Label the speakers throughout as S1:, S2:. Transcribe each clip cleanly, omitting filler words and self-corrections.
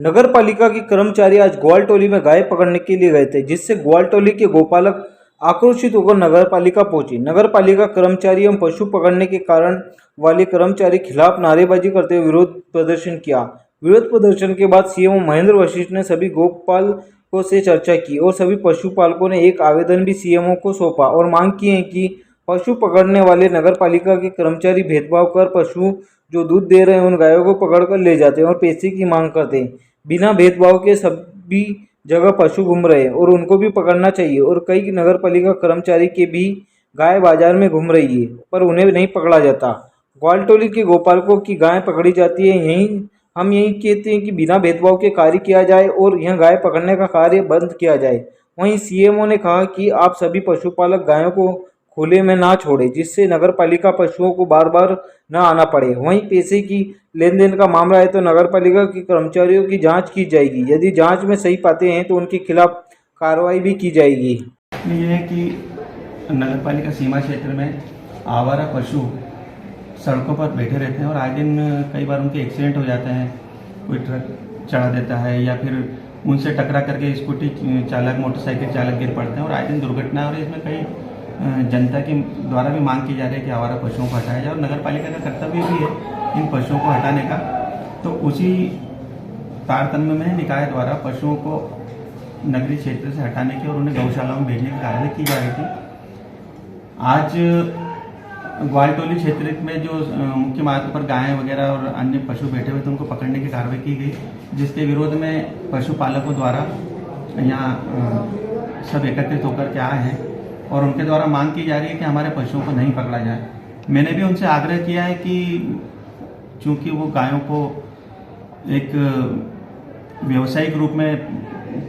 S1: नगर पालिका के कर्मचारी आज ग्वालटोली में गाय पकड़ने के लिए गए थे, जिससे ग्वालटोली के गोपालक आक्रोशित होकर नगर पालिका पहुंचे। नगर पालिका कर्मचारी एवं पशु पकड़ने के कारण वाले कर्मचारी खिलाफ नारेबाजी करते हुए विरोध प्रदर्शन किया। विरोध प्रदर्शन के बाद सीएम महेंद्र वशिष्ठ ने सभी गोपालकों से चर्चा की और सभी पशुपालकों ने एक आवेदन भी सीएमओ को सौंपा और मांग की है कि पशु पकड़ने वाले नगर पालिका के कर्मचारी भेदभाव कर पशु जो दूध दे रहे हैं उन गायों को पकड़कर ले जाते हैं और पैसे की मांग करते हैं। बिना भेदभाव के सभी जगह पशु घूम रहे हैं और उनको भी पकड़ना चाहिए। और कई नगर पालिका कर्मचारी के भी गाय बाजार में घूम रही है पर उन्हें नहीं पकड़ा जाता। ग्वालटोली के गोपालकों की गाय पकड़ी जाती है। हम यही कहते हैं कि बिना भेदभाव के कार्य किया जाए और यह गाय पकड़ने का कार्य बंद किया जाए। वहीं सीएमओ ने कहा कि आप सभी पशुपालक गायों को खुले में ना छोड़े, जिससे नगर पालिका पशुओं को बार बार न आना पड़े। वहीं पैसे की लेन देन का मामला है तो नगर पालिका के कर्मचारियों की जांच की जाएगी। यदि जांच में सही पाते हैं तो उनके खिलाफ कार्रवाई भी की जाएगी।
S2: ये है कि नगर पालिका सीमा क्षेत्र में आवारा पशु सड़कों पर बैठे रहते हैं और आए दिन कई बार उनके एक्सीडेंट हो जाते हैं। कोई ट्रक चढ़ा देता है या फिर उनसे टकरा करके स्कूटी चालक मोटरसाइकिल चालक गिर पड़ते हैं और आए दिन दुर्घटना और इसमें कई जनता के द्वारा भी मांग की जा रही है कि आवारा पशुओं को हटाया जाए और नगर पालिका का कर्तव्य भी है इन पशुओं को हटाने का। तो उसी तारतम्य में निकाय द्वारा पशुओं को नगरीय क्षेत्र से हटाने की और उन्हें गौशालाओं में भेजने की कार्रवाई की जा रही थी। आज ग्वालटोली क्षेत्र में जो मुख्य मार्ग पर गायें वगैरह और अन्य पशु बैठे हुए थे उनको पकड़ने की कार्रवाई की गई, जिसके विरोध में पशुपालकों द्वारा यहाँ सब एकत्रित होकर के आए हैं और उनके द्वारा मांग की जा रही है कि हमारे पशुओं को नहीं पकड़ा जाए। मैंने भी उनसे आग्रह किया है कि चूंकि वो गायों को एक व्यावसायिक रूप में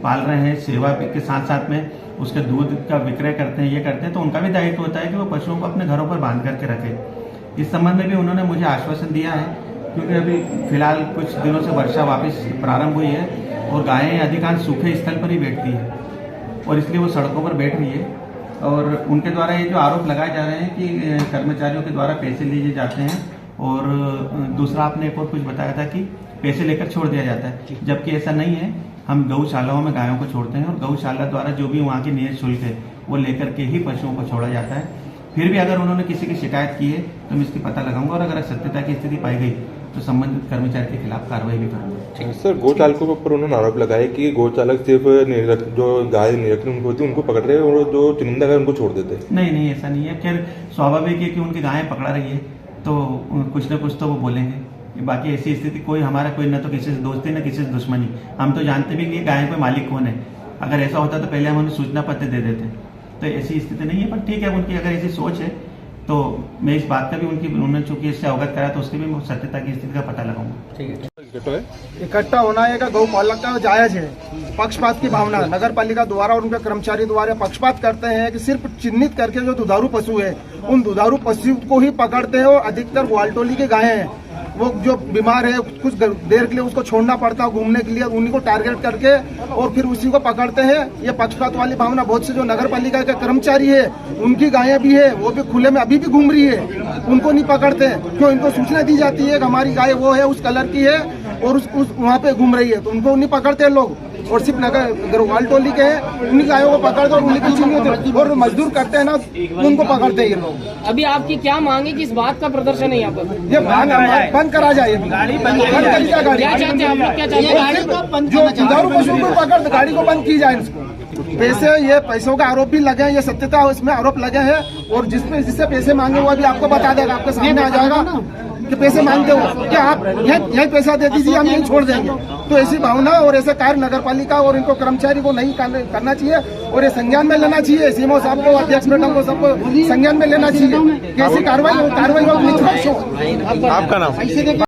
S2: पाल रहे हैं, सेवा के साथ साथ में उसके दूध का विक्रय करते हैं, ये करते हैं, तो उनका भी दायित्व होता है कि वो पशुओं को अपने घरों पर बांध करके रखें। इस संबंध में भी उन्होंने मुझे आश्वासन दिया है, क्योंकि अभी फिलहाल कुछ दिनों से वर्षा वापस प्रारंभ हुई है और गायें अधिकांश सूखे स्थल पर ही बैठती है और इसलिए वो सड़कों पर बैठ रही है। और उनके द्वारा ये जो आरोप लगाए जा रहे हैं कि कर्मचारियों के द्वारा पैसे लिए जाते हैं और दूसरा आपने एक और कुछ बताया था कि पैसे लेकर छोड़ दिया जाता है, जबकि ऐसा नहीं है। हम गौशालाओं में गायों को छोड़ते हैं और गौशाला द्वारा जो भी वहाँ की नियत शुल्क है वो लेकर के ही पशुओं को छोड़ा जाता है। फिर भी अगर उन्होंने किसी की शिकायत की है तो मैं इसकी पता लगाऊंगा और अगर सत्यता की स्थिति पाई गई तो संबंधित कर्मचारी के खिलाफ कार्रवाई भी करूंगा।
S3: सर, गौचालकों के ऊपर उन्होंने आरोप लगाया कि गौचालक सिर्फ जो गाय निरक्षण उनको होती है उनको पकड़ रहे हैं और जो चुनिंदा गाय उनको छोड़ देते हैं।
S2: नहीं, ऐसा नहीं है। खैर स्वाभाविक है कि उनकी गायें पकड़ा रही है तो कुछ न कुछ तो वो बोलेंगे। बाकी ऐसी स्थिति कोई हमारा कोई न तो किसी से दोस्ती न किसी से दुश्मनी। हम तो जानते भी नहीं गायों के मालिक कौन है। अगर ऐसा होता तो पहले हम उन्हें सूचना पत्र दे देते। तो ऐसी स्थिति नहीं है, पर ठीक है, उनकी अगर ऐसी सोच है तो मैं इस बात का भी उन्होंने चूंकि इससे अवगत करा तो उसकी भी सत्यता की स्थिति का पता लगाऊंगा। ठीक है,
S4: इकट्ठा होना है गौपालक का जायज है। पक्षपात की भावना नगर पालिका द्वारा और उनके कर्मचारी द्वारा पक्षपात करते हैं कि सिर्फ चिन्हित करके जो दुधारू पशु है उन दुधारू पशु को ही पकड़ते हैं और अधिकतर ग्वालटोली के गायें हैं वो जो बीमार है कुछ देर के लिए उसको छोड़ना पड़ता है घूमने के लिए, उन्हीं को टारगेट करके और फिर उसी को पकड़ते हैं। ये पक्षपात वाली भावना बहुत से जो नगर पालिका के कर्मचारी है उनकी गायें भी है वो भी खुले में अभी भी घूम रही है, उनको नहीं पकड़ते हैं। क्यों? इनको सूचना दी जाती है कि हमारी गाय वो है, उस कलर की है और उस वहाँ पे घूम रही है, तो उनको नहीं पकड़ते लोग। और सिर्फ नगर ग्वालटोली के हैं उन्हीं गायों को पकड़ते और उन्हीं की और मजदूर करते हैं ना उनको पकड़ते हैं ये लोग।
S5: अभी आपकी क्या मांग है, किस बात का प्रदर्शन है यहाँ पर?
S4: ये बंद करा जाए, गाड़ी बंद करी जाए। गाड़ी
S5: क्या चाहते हैं आप लोग? क्या चाहते हैं?
S4: जो दुधारू पशुओं को पकड़ गाड़ी को बंद की जाए। इसको पैसे, ये पैसों का आरोप भी लगे हैं, ये सत्यता इसमें आरोप लगे हैं और जिससे पैसे मांगे वो अभी आपको बता देगा, आपके सामने आ जाएगा कि पैसे मांगते हो क्या आप यही पैसा दे दीजिए, हम यही छोड़ देंगे। तो ऐसी भावना और ऐसे कार्य नगर पालिका और इनको कर्मचारी को नहीं करना चाहिए और ये संज्ञान में लेना चाहिए। सीएमओ साहब को, अध्यक्ष मैडम को, सबको संज्ञान में लेना चाहिए। कैसी कार्रवाई हो, निष्पक्ष हो।
S3: आपका नाम?